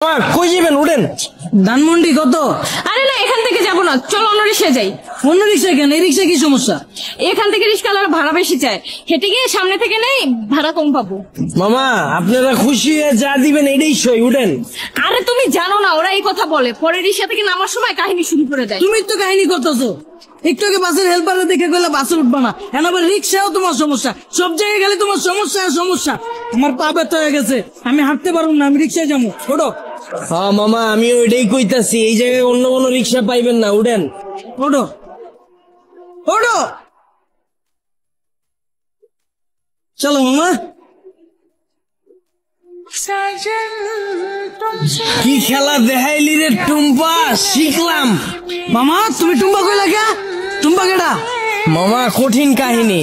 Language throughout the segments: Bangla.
কই যাবেন? উঠেন। ধানমন্ডি কত? আরে না, এখান থেকে যাবো না, চলো অন্য রিক্সায় যাই। অন্য রিক্সা কেন? এই রিক্সা কি সমস্যা? এখান থেকে রিক্সাওয়ালারা ভাড়া বেশি চায়, হেঁটে গিয়ে সামনে থেকে নেই, ভাড়া কম পাবো। মামা আপনারা খুশি হয়ে যা দিবেন এটাই সই। উঠেন। আরে তুমি জানো না, ওরা এই কথা বলে, পরে রিক্সা থেকে নামার সময় কাহিনী শুরু করে দেয়। তুমি তো কাহিনী করতেছো। একটু আগে বাসের হেল্পারে দেখে গেলে বাসে উঠবা না, এখন আবার রিক্সাও তোমার সমস্যা। সব জায়গায় গেলে তোমার সমস্যা আর সমস্যা। আমার পা ব্যথা হয়ে গেছে, আমি হাঁটতে পারবো না, আমি রিক্সায় যাবো। ওঠো। হ্যাঁ মামা, আমি ওইটাই কইতাছি, এই জায়গায় অন্য কোনো রিক্সা পাইবেন না। উঠেন। ওঠো ওঠো, চলো মামা। কি খেলা দেখাইলি রে টুম্পা, শিখলাম। মামা তুমি টুম্পা কই লাগা? টুম্পা কেডা? মামা কঠিন কাহিনী,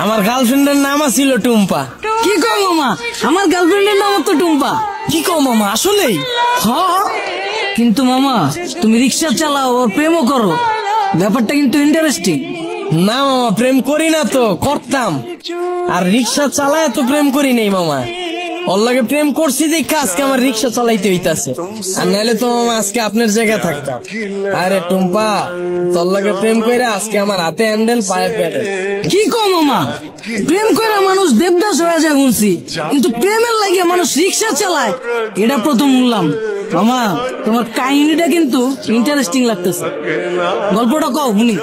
আমার গার্লফ্রেন্ডের নাম ছিল টুম্পা। কি কও মামা? আমার গার্লফ্রেন্ডের নাম তো টুম্পা। কি কও মামা, আসলেই? হ্যাঁ, কিন্তু মামা তুমি রিক্সা চালাও আর প্রেমও করো, ব্যাপারটা কিন্তু ইন্টারেস্টিং। না মামা, প্রেম করি না তো, করতাম। আর রিক্সা চালায় তো প্রেম করি নাই মামা, ওর লাগে প্রেম করছি দেখে আজকে আমার রিক্সা চালাইতে হইতাছে, আর নাহলে তো মামা আজকে আপনার জায়গায় থাকতাম। আরে টুম্পা, তোর লাগে প্রেম কইরা আজকে আমার হাতে হ্যান্ডেল, পায়ে প্যাডেল। কি কও মামা? প্রেম করে মানুষ দেবদাস হয়ে যায় শুনছি, কিন্তু প্রেমের লাগে মানুষ রিক্সা চালায় এটা প্রথম শুনলাম। মামা তোমার কাহিনীটা কিন্তু ইন্টারেস্টিং লাগতেছে, গল্পটা কও শুনি।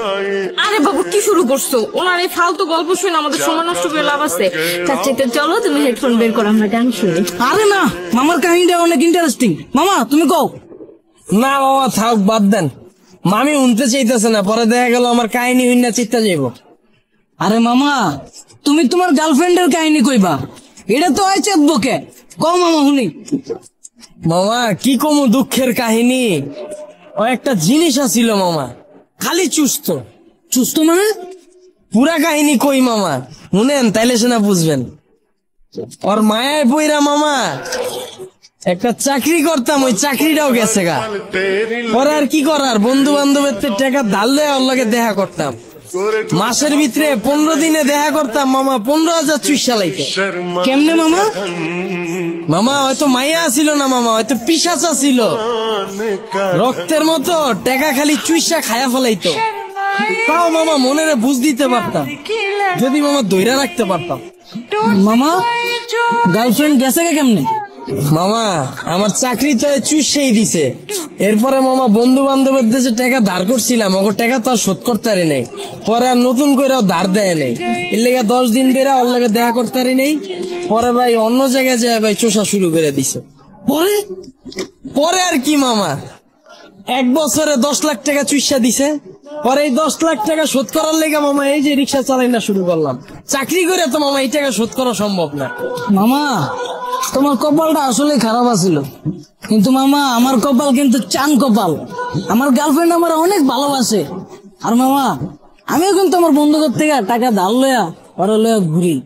আরে বাবু কি শুরু করছো? ওনার এই ফালতু গল্প শুনে আমাদের সময় নষ্ট করে লাভ আছে? তার চাইতে চলো তুমি হেডফোন বের করো, আমরা গান শুনি। আরে না, মামার কাহিনীটা অনেক ইন্টারেস্টিং, মামা তুমি কও। না বাবা থাক, বাদ দেন। মামি উনতে চাইতেছে না, পরে দেখা গেল আমার কাহিনী হইনা চিত্তা যাইব। আরে মামা তুমি তোমার গার্লফ্রেন্ডের কাহিনী কইবা, এটা তো হয় চেতবকে। কও মামা শুনি। মামা কি কমু দুঃখের কাহিনী, ও একটা জিনিস আছিল মামা, খালি চুস্ত। সুস্থ মানে? পুরা কাহিনী কই মামা, শুনেন তাইলে সেনা বুঝবেন। ওর মায়ায় বইরা মামা একটা চাকরি করতাম, ওই চাকরিটাও গেছে গা। পরে আর কি করার, বন্ধু বান্ধবের টাকা ধার দেয়, ওর লগে দেখা করতাম। মাসের ভিতরে 15 দিনে দেখা করতাম মামা, 15,000 চুইসা লাইতে। কেমনে মামা? মামা হয়তো মাইয়া ছিল না মামা, হয়তো পিশাচা ছিল, রক্তের মতো টাকা খালি চুইসা খায়া ফেলাইতো। তাও মামা মনের বুঝ দিতে পারতাম, যদি মামা দইরা রাখতে পারতাম। মামা গার্লফ্রেন্ড গেছে কে কেমনে? মামা আমার চাকরি তো চুষেই দিছে। এরপরে মামা বন্ধু বান্ধবের দেশে টাকা ধার করছিলাম, ওর টাকা তো আর শোধ করতে পারি নাই। পরে আর নতুন করে ধার দেয় নেই, এর লেগে 10 দিন ধরে ওর লেগে দেখা করতে পারি নাই। পরে ভাই অন্য জায়গায় যায় ভাই চোষা শুরু করে দিছে। পরে পরে আর কি মামা, 1 বছরে 10 লাখ টাকা চুষা দিছে। পরে এই 10 লাখ টাকা শোধ করার লেগে মামা এই যে রিক্সা চালাই না শুরু করলাম। চাকরি করে তো মামা এই টাকা শোধ করা সম্ভব না। মামা তোমার কপালটা আসলে খারাপ আছিল, কিন্তু মামা আমার কপাল কিন্তু চান কপাল। আমার গার্লফ্রেন্ড আমার অনেক ভালোবাসে, আর মামা আমিও কিন্তু আমার বন্ধুদের থেকে টাকা ধার লয়া ওরা লয়া ঘুরি।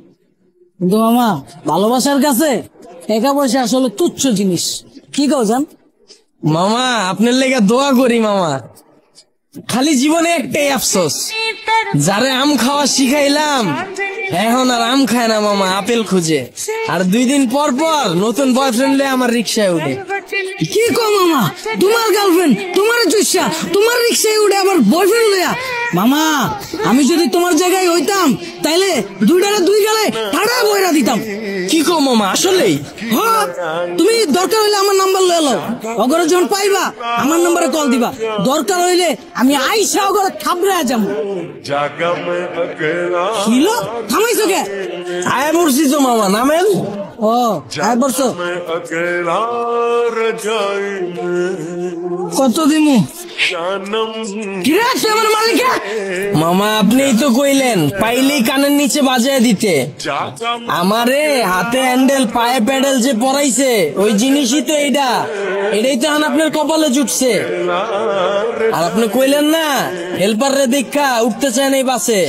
কিন্তু মামা ভালোবাসার কাছে টাকা পয়সা আসলে তুচ্ছ জিনিস। কি কও জান? মামা আপনার লেগে দোয়া করি মামা, খালি জীবনে একটাই আফসোস, যারে আম খাওয়া শিখাইলাম এখন আর আম খায় না মামা, আপেল খুঁজে। আর 2 দিন পর পর নতুন বয়ফ্রেন্ড লয়ে আমার রিক্সায় উঠে। কি কও মামা? তোমার গার্লফ্রেন্ড তোমার চুষা তোমার রিক্সায় উঠে আমার বয়ফ্রেন্ড লয়া? মামা আমি যদি তোমার জায়গায় হইতাম তাইলে 2 গালে ঠাড়া বইরা দিতাম। কি কো মামা, আসলেই? হ্যাঁ, তুমি দরকার হইলে আমার নাম্বার লয়ে লও, অগরে যখন পাইবা আমার নাম্বারে কল দিবা। দরকার হইলে আমি আইসা অগরে থাবড়ায়া যাবো। কিলো থামাইছো কে? আয় বলছি তো মামা, নামেন। ও আয় বলছো, কত দিমু? মামা আপনিই তো কইলেন পাইলেই কানের নিচে বাজায় দিতে। আমারে হাতে হ্যান্ডেল পায়ে প্যাডেল যে পরাইছে ওই জিনিসই তো এইটা, এটাই তো এখন আপনার কপালে জুটছে। আর আপনি কইলেন না হেল্পার রে দেখা উঠতে চায় নাই বাসে,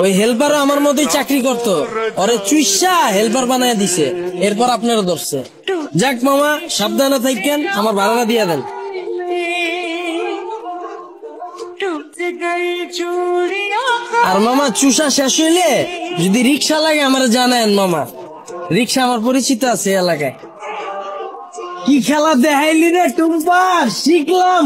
ওই হেল্পারও আমার মতোই চাকরি করতো, ওরে চুইসা হেল্পার বানায় দিছে, এরপর আপনারও ধরছে। যাক মামা সাবধানে থাকেন, আমার ভাড়াটা দিয়ে দেন। আর মামা চুষা শেষ হইলে যদি রিক্সা লাগে আমার জানায়েন মামা, রিক্সা আমার পরিচিত আছে এলাকায়। কি খেলা দেখাইলি রে টুম্পা, শিখলাম।